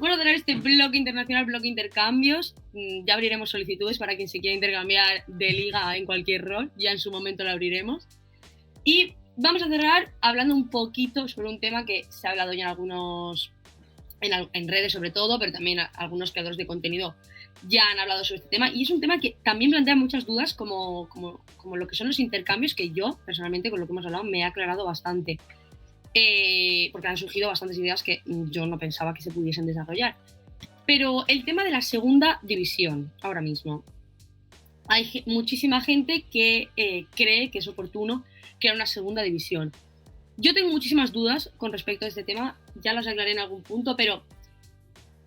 Bueno, tener este blog internacional, blog intercambios. Ya abriremos solicitudes para quien se quiera intercambiar de liga en cualquier rol. Ya en su momento lo abriremos. Y vamos a cerrar hablando un poquito sobre un tema que se ha hablado ya en algunos, en redes sobre todo, pero también algunos creadores de contenido ya han hablado sobre este tema. Y es un tema que también plantea muchas dudas, como lo que son los intercambios, que yo, personalmente, con lo que hemos hablado, me he aclarado bastante. Porque han surgido bastantes ideas que yo no pensaba que se pudiesen desarrollar. Pero el tema de la segunda división, ahora mismo. Hay muchísima gente que cree que es oportuno crear una segunda división. Yo tengo muchísimas dudas con respecto a este tema, ya las aclaré en algún punto, pero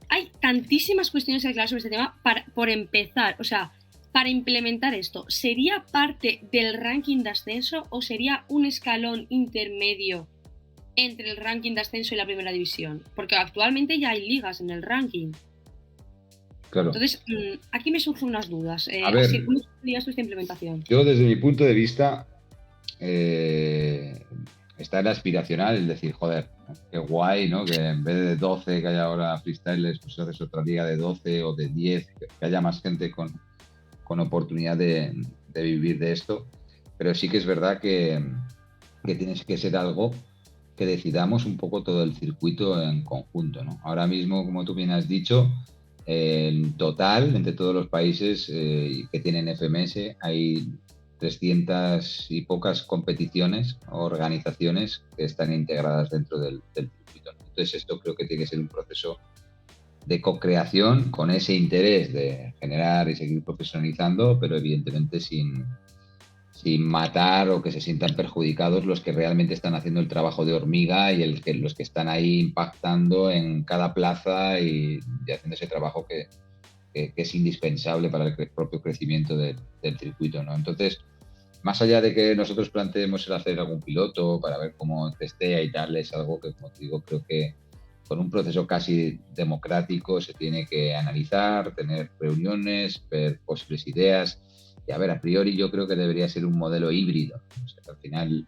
hay tantísimas cuestiones que aclarar sobre este tema. Por empezar, o sea, para implementar esto, ¿sería parte del ranking de ascenso o sería un escalón intermedio entre el ranking de ascenso y la primera división? Porque actualmente ya hay ligas en el ranking. Claro. Entonces, aquí me surgen unas dudas. A ver, ¿cómo explicarías tú esta implementación? Yo, desde mi punto de vista, está el aspiracional, es decir, joder, qué guay, ¿no? Que en vez de 12 que haya ahora freestylers, pues haces otra liga de 12 o de 10, que haya más gente con oportunidad de vivir de esto. Pero sí que es verdad que tienes que ser algo que decidamos un poco todo el circuito en conjunto, ¿no? Ahora mismo, como tú bien has dicho, en total, entre todos los países que tienen FMS, hay 300 y pocas competiciones o organizaciones que están integradas dentro del circuito. Entonces, esto creo que tiene que ser un proceso de co-creación con ese interés de generar y seguir profesionalizando, pero evidentemente sin matar o que se sientan perjudicados los que realmente están haciendo el trabajo de hormiga y los que están ahí impactando en cada plaza y haciendo ese trabajo que es indispensable para el propio crecimiento del circuito, ¿no? Entonces, más allá de que nosotros planteemos el hacer algún piloto para ver cómo testea y tal, es algo que, como te digo, creo que con un proceso casi democrático se tiene que analizar, tener reuniones, ver posibles ideas. Y a ver, a priori yo creo que debería ser un modelo híbrido. O sea, que al final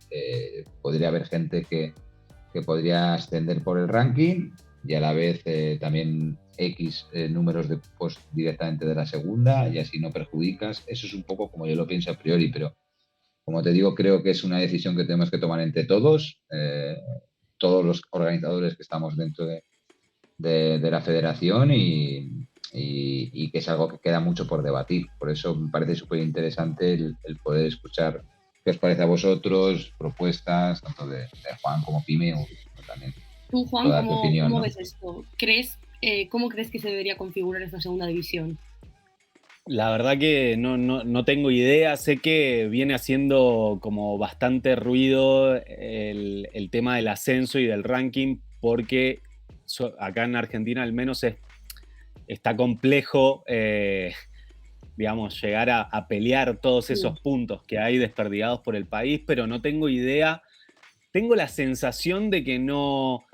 podría haber gente que podría ascender por el ranking y a la vez también X números de post directamente de la segunda y así no perjudicas. Eso es un poco como yo lo pienso a priori, pero como te digo, creo que es una decisión que tenemos que tomar entre todos, todos los organizadores que estamos dentro de la federación y que es algo que queda mucho por debatir. Por eso me parece súper interesante el poder escuchar qué os parece a vosotros, propuestas, tanto de Juan como Pime, o también. Tú, Juan, Toda tu opinión, ¿cómo ¿no? ves esto? ¿Cómo crees que se debería configurar esta segunda división? La verdad que no tengo idea. Sé que viene haciendo como bastante ruido el tema del ascenso y del ranking, porque acá en Argentina al menos está complejo, digamos, llegar a pelear todos esos puntos que hay desperdigados por el país, pero no tengo idea. Tengo la sensación de que no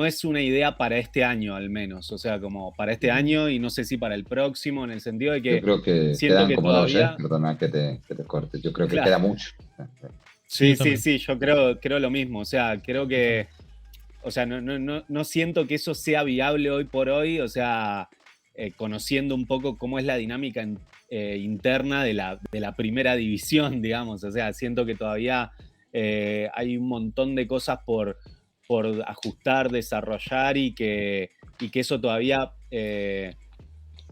es una idea para este año, al menos. O sea, como para este año y no sé si para el próximo, en el sentido de que yo creo que siento quedan que como todavía... 2, perdona que te corte. Yo creo que Claro. queda mucho. Sí, yo creo lo mismo. O sea, creo que... O sea, no siento que eso sea viable hoy por hoy. O sea, conociendo un poco cómo es la dinámica interna de la primera división, digamos. O sea, siento que todavía hay un montón de cosas por ajustar, desarrollar y que eso todavía...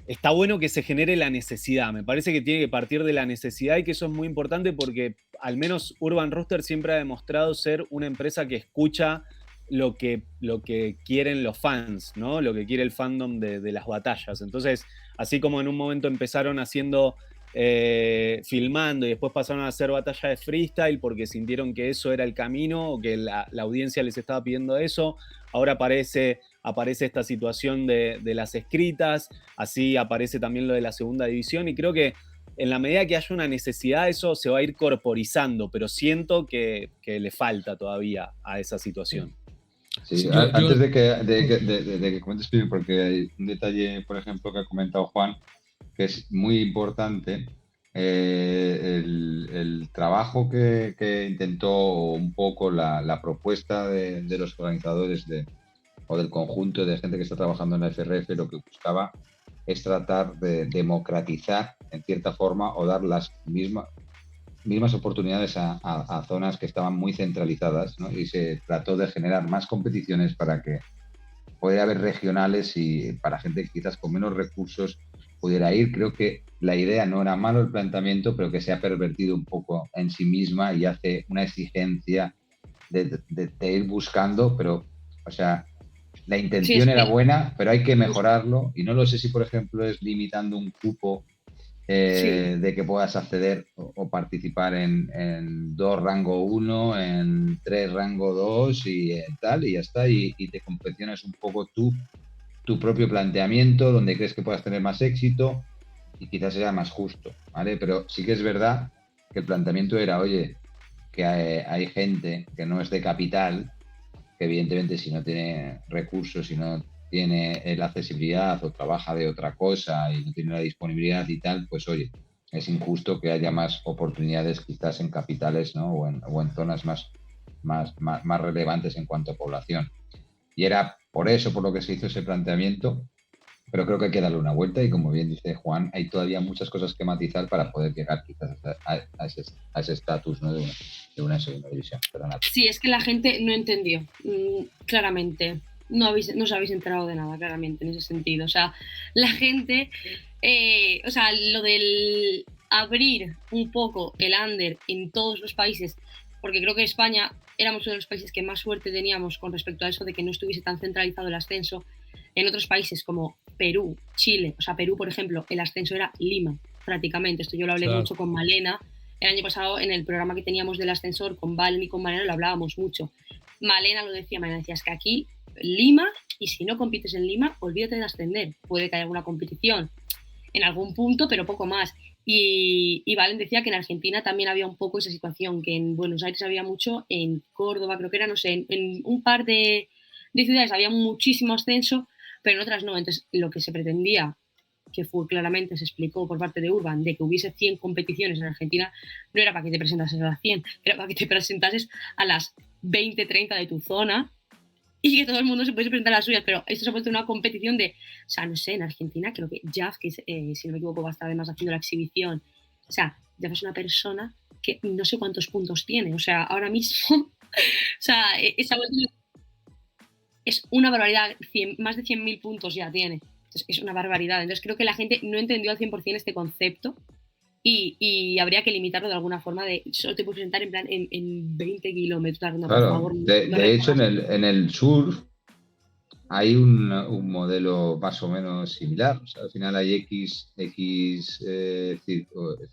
está bueno que se genere la necesidad. Me parece que tiene que partir de la necesidad y que eso es muy importante porque al menos Urban Rooster siempre ha demostrado ser una empresa que escucha lo que quieren los fans, ¿no? Lo que quiere el fandom de las batallas. Entonces, así como en un momento empezaron haciendo, filmando y después pasaron a hacer batalla de freestyle porque sintieron que eso era el camino o que la audiencia les estaba pidiendo eso, ahora aparece esta situación de las escritas, así aparece también lo de la segunda división y creo que en la medida que haya una necesidad eso se va a ir corporizando, pero siento que le falta todavía a esa situación. Sí, antes de que comentes, porque hay un detalle, por ejemplo, que ha comentado Juan, que es muy importante, el trabajo que intentó un poco la propuesta de los organizadores o del conjunto de gente que está trabajando en la FRF lo que buscaba es tratar de democratizar en cierta forma o dar las mismas oportunidades a zonas que estaban muy centralizadas, ¿no? Y se trató de generar más competiciones para que pudiera haber regionales y para gente quizás con menos recursos pudiera ir. Creo que la idea no era malo el planteamiento, pero que se ha pervertido un poco en sí misma y hace una exigencia de ir buscando, pero, o sea, la Sí, intención era buena, pero hay que mejorarlo y no lo sé si, por ejemplo, es limitando un cupo sí. de que puedas acceder o participar en 2 rango 1, en 3 rango 2 y tal, y ya está, y te confeccionas un poco tu propio planteamiento, donde crees que puedas tener más éxito y quizás sea más justo, ¿vale? Pero sí que es verdad que el planteamiento era, oye, que hay gente que no es de capital, que evidentemente si no tiene recursos, si no tiene la accesibilidad o trabaja de otra cosa y no tiene la disponibilidad y tal, pues oye, es injusto que haya más oportunidades quizás en capitales, ¿no? O en zonas más relevantes en cuanto a población. Y era por eso por lo que se hizo ese planteamiento, pero creo que hay que darle una vuelta y como bien dice Juan, hay todavía muchas cosas que matizar para poder llegar quizás a ese estatus, ¿no? de una segunda división. Perdonad. Sí, es que la gente no entendió, claramente. No os habéis enterado de nada, claramente, en ese sentido. O sea, la gente, o sea, lo del abrir un poco el under en todos los países, porque creo que España éramos uno de los países que más suerte teníamos con respecto a eso de que no estuviese tan centralizado el ascenso. En otros países como Perú, Chile, o sea, Perú, por ejemplo, el ascenso era Lima, prácticamente. Esto yo lo hablé mucho con Malena. El año pasado, en el programa que teníamos del ascensor con Valen y con Malena, lo hablábamos mucho. Malena decía, es que aquí, Lima, y si no compites en Lima, olvídate de ascender. Puede que haya alguna competición en algún punto, pero poco más. Y Valen decía que en Argentina también había un poco esa situación, que en Buenos Aires había mucho, en Córdoba creo que era, no sé, en un par de ciudades había muchísimo ascenso, pero en otras no. Entonces, lo que se pretendía, que fue claramente, se explicó por parte de Urban, de que hubiese 100 competiciones en Argentina, no era para que te presentases a las 100, era para que te presentases a las 20, 30 de tu zona y que todo el mundo se pudiese presentar a las suyas, pero esto se ha puesto una competición de, o sea, no sé, en Argentina creo que Jaf, que si no me equivoco va a estar además haciendo la exhibición, o sea, Jaf es una persona que no sé cuántos puntos tiene, o sea, ahora mismo, o sea, esa es una barbaridad, más de 100.000 puntos ya tiene. Entonces, es una barbaridad. Entonces creo que la gente no entendió al 100% este concepto y habría que limitarlo de alguna forma de solo te puedes presentar en plan en 20 kilómetros, no, por Claro, favor. de hecho en el sur hay un modelo más o menos similar. O sea, al final hay X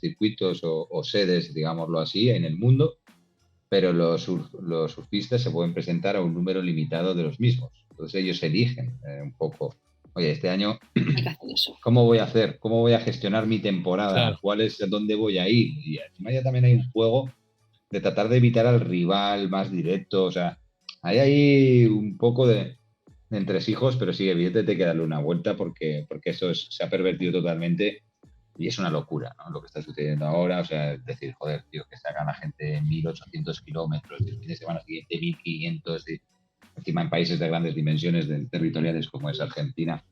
circuitos o sedes, digámoslo así, en el mundo, pero los surfistas se pueden presentar a un número limitado de los mismos. Entonces ellos eligen un poco, oye, este año, Hay que hacer eso. ¿cómo voy a hacer? ¿Cómo voy a gestionar mi temporada? Claro. ¿Dónde voy a ir? Y encima ya también hay un juego de tratar de evitar al rival más directo. O sea, hay un poco de entresijos, pero sí, evidentemente hay que darle una vuelta porque eso se ha pervertido totalmente. Y es una locura, ¿no? Lo que está sucediendo ahora, o sea, es decir, joder, tío, que sacan a gente 1.800 kilómetros, y el fin de semana siguiente 1.500, y encima en países de grandes dimensiones territoriales como es Argentina.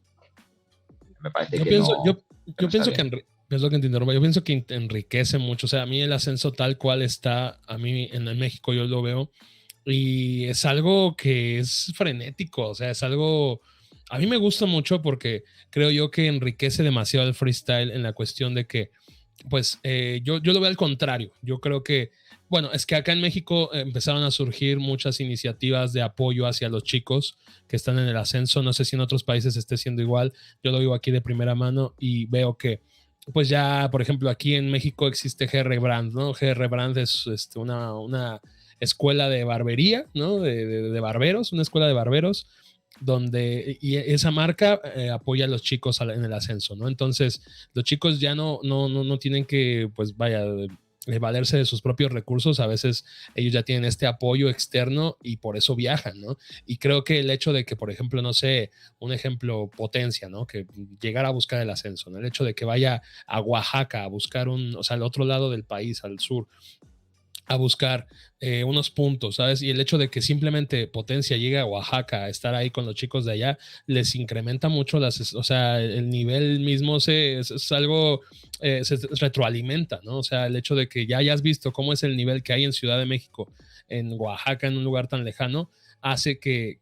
Me parece Yo que pienso, no. yo pienso que es lo que te interrumpa. Yo pienso que enriquece mucho. O sea, a mí el ascenso tal cual está, a mí en México yo lo veo y es algo que es frenético. O sea, es algo, a mí me gusta mucho porque creo yo que enriquece demasiado el freestyle en la cuestión de que, pues, yo lo veo al contrario. Yo creo que, bueno, es que acá en México empezaron a surgir muchas iniciativas de apoyo hacia los chicos que están en el ascenso. No sé si en otros países esté siendo igual. Yo lo digo aquí de primera mano y veo que, pues ya, por ejemplo, aquí en México existe GR Brand, ¿no? GR Brand es una escuela de barbería, ¿no? De barberos, una escuela de barberos, donde y esa marca apoya a los chicos en el ascenso, ¿no? Entonces, los chicos ya no tienen que, pues vaya, valerse de sus propios recursos, a veces ellos ya tienen este apoyo externo y por eso viajan, ¿no? Y creo que el hecho de que, por ejemplo, no sé, un ejemplo, Potencia, ¿no? Que llegar a buscar el ascenso, ¿no? El hecho de que vaya a Oaxaca a buscar o sea, al otro lado del país, al sur, a buscar unos puntos, ¿sabes? Y el hecho de que simplemente Potencia llegue a Oaxaca a estar ahí con los chicos de allá, les incrementa mucho o sea, el nivel mismo es algo, se retroalimenta, ¿no? O sea, el hecho de que ya hayas visto cómo es el nivel que hay en Ciudad de México, en Oaxaca, en un lugar tan lejano, hace que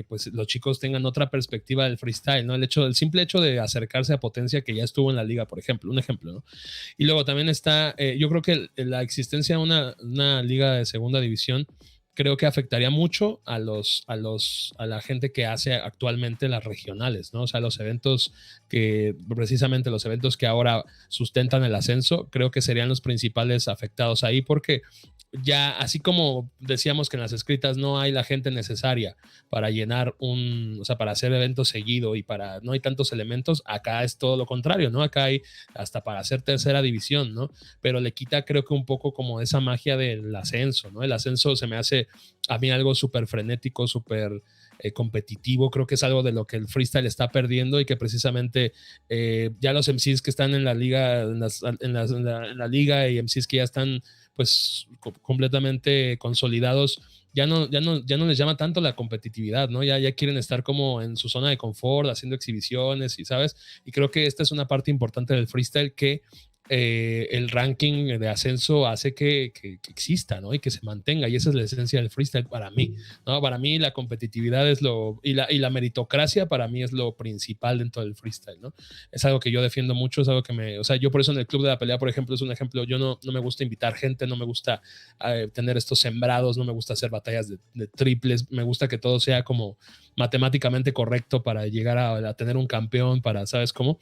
pues los chicos tengan otra perspectiva del freestyle, ¿no? El simple hecho de acercarse a Potencia, que ya estuvo en la liga, por ejemplo, un ejemplo, ¿no? Y luego también está, yo creo que la existencia de una liga de segunda división creo que afectaría mucho a la gente que hace actualmente las regionales, ¿no? O sea, precisamente los eventos que ahora sustentan el ascenso, creo que serían los principales afectados ahí, porque ya, así como decíamos que en las escritas no hay la gente necesaria para llenar o sea, para hacer eventos seguido y no hay tantos elementos, acá es todo lo contrario, ¿no? Acá hay hasta para hacer tercera división, ¿no? Pero le quita, creo que un poco como esa magia del ascenso, ¿no? El ascenso se me hace a mí algo súper frenético, súper competitivo. Creo que es algo de lo que el freestyle está perdiendo y que precisamente ya los MCs que están en la liga, en la liga, y MCs que ya están pues completamente consolidados, ya no les llama tanto la competitividad, ¿no? Ya quieren estar como en su zona de confort, haciendo exhibiciones, y ¿sabes? Y creo que esta es una parte importante del freestyle que el ranking de ascenso hace que exista, ¿no? Y que se mantenga, y esa es la esencia del freestyle para mí, ¿no? Para mí la competitividad y la meritocracia para mí es lo principal dentro del freestyle, ¿no? Es algo que yo defiendo mucho, es algo que o sea, yo por eso en el Club de la Pelea, por ejemplo, es un ejemplo, yo no me gusta invitar gente, no me gusta tener estos sembrados, no me gusta hacer batallas de triples, me gusta que todo sea como matemáticamente correcto para llegar a tener un campeón, ¿sabes cómo?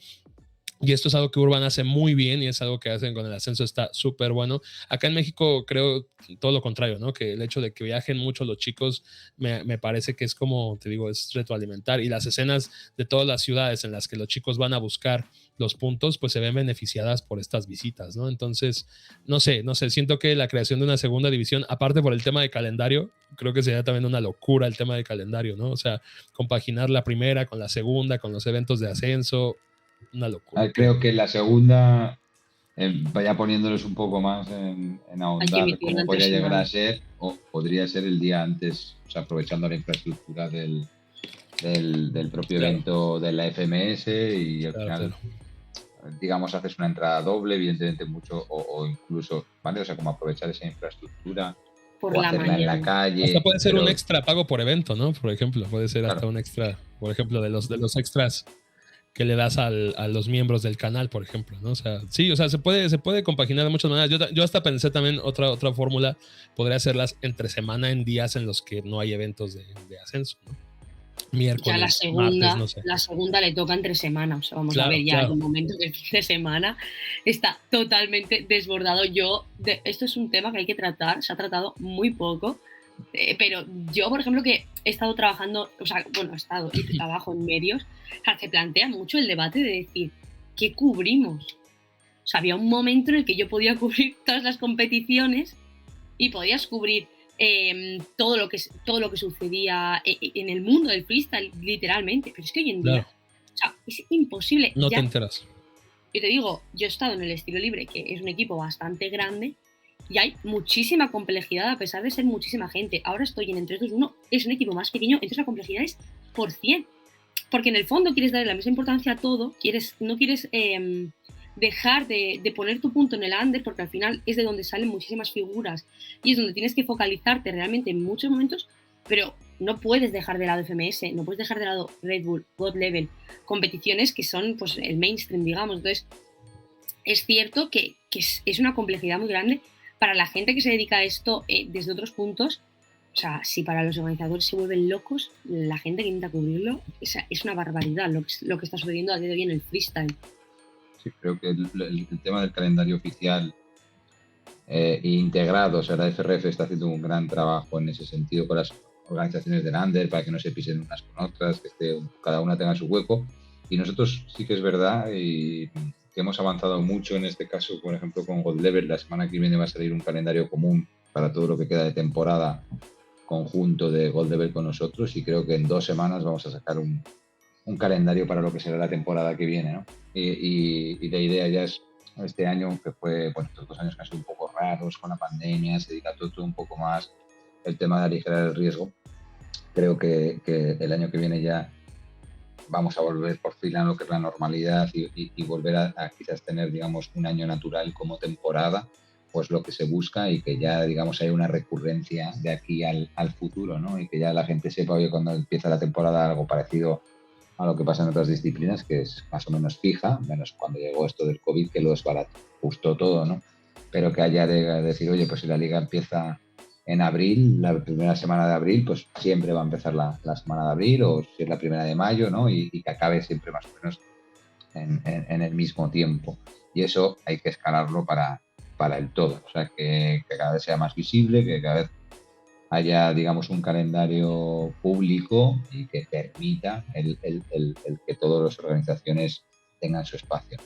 Y esto es algo que Urban hace muy bien y es algo que hacen con el ascenso, está súper bueno. Acá en México creo todo lo contrario, ¿no? Que el hecho de que viajen mucho los chicos me parece que es como, te digo, es retroalimentar. Y las escenas de todas las ciudades en las que los chicos van a buscar los puntos, pues se ven beneficiadas por estas visitas, ¿no? Entonces, no sé, siento que la creación de una segunda división, aparte por el tema de calendario, creo que sería también una locura el tema de calendario, ¿no? O sea, compaginar la primera con la segunda, con los eventos de ascenso, una locura. Creo que la segunda, vaya poniéndoles un poco más en ahondar cómo podría llegar a ser, o podría ser el día antes, o sea, aprovechando la infraestructura del propio evento de la FMS, y al final, digamos, haces una entrada doble, evidentemente mucho, o incluso, ¿vale? O sea, como aprovechar esa infraestructura por o hacerla en la calle. Hasta puede ser un extra pago por evento, ¿no? Por ejemplo, puede ser hasta un extra, por ejemplo, de los extras que le das a los miembros del canal, por ejemplo, ¿no? O sea, sí, o sea, se puede compaginar de muchas maneras. Yo hasta pensé también otra fórmula, podría hacerlas entre semana, en días en los que no hay eventos de ascenso, ¿no? Miércoles, ya la segunda, martes, no sé. La segunda le toca entre semana, o sea, vamos a ver, ya hay un momento que el fin de semana está totalmente desbordado. Esto es un tema que hay que tratar, se ha tratado muy poco, pero yo, por ejemplo, que he estado trabajando, o sea, bueno, y trabajo en medios, o sea, se plantea mucho el debate de decir, ¿qué cubrimos? O sea, había un momento en el que yo podía cubrir todas las competiciones y podías cubrir todo lo que sucedía en el mundo del freestyle, literalmente. Pero es que hoy en día, o sea, es imposible. No te enteras. Yo te digo, yo he estado en el Estilo Libre, que es un equipo bastante grande, y hay muchísima complejidad a pesar de ser muchísima gente. Ahora estoy en el 3-2-1, es un equipo más pequeño, entonces la complejidad es por 100. Porque en el fondo quieres darle la misma importancia a todo, no quieres dejar de poner tu punto en el under, porque al final es de donde salen muchísimas figuras y es donde tienes que focalizarte realmente en muchos momentos, pero no puedes dejar de lado FMS, no puedes dejar de lado Red Bull, God Level, competiciones que son pues el mainstream, digamos. Entonces es cierto que es una complejidad muy grande para la gente que se dedica a esto desde otros puntos. O sea, si para los organizadores se vuelven locos, la gente que intenta cubrirlo, es una barbaridad lo que está sucediendo a día de hoy en el freestyle. Sí, creo que el tema del calendario oficial integrado, o sea, la FRF está haciendo un gran trabajo en ese sentido con las organizaciones del under para que no se pisen unas con otras, que cada una tenga su hueco. Y nosotros sí que es verdad y que hemos avanzado mucho en este caso, por ejemplo, con God Level. La semana que viene va a salir un calendario común para todo lo que queda de temporada conjunto de God Level con nosotros, y creo que en 2 semanas vamos a sacar un calendario para lo que será la temporada que viene, ¿no? Y la idea ya es este año, que fue, bueno, estos 2 años que han sido un poco raros con la pandemia, se dedica todo un poco más el tema de aligerar el riesgo. Creo que el año que viene ya vamos a volver por fin a lo que es la normalidad y volver a quizás tener, digamos, un año natural como temporada, pues lo que se busca, y que ya, digamos, hay una recurrencia de aquí al futuro, ¿no? Y que ya la gente sepa, oye, cuando empieza la temporada, algo parecido a lo que pasa en otras disciplinas, que es más o menos fija, menos cuando llegó esto del COVID, que lo desbarató justo todo, ¿no? Pero que haya de decir, oye, pues si la liga empieza en abril, la primera semana de abril, pues siempre va a empezar la semana de abril, o si es la primera de mayo, ¿no? Y que acabe siempre más o menos en el mismo tiempo. Y eso hay que escalarlo para el todo. O sea, que cada vez sea más visible, que cada vez haya, digamos, un calendario público y que permita el que todas las organizaciones tengan su espacio.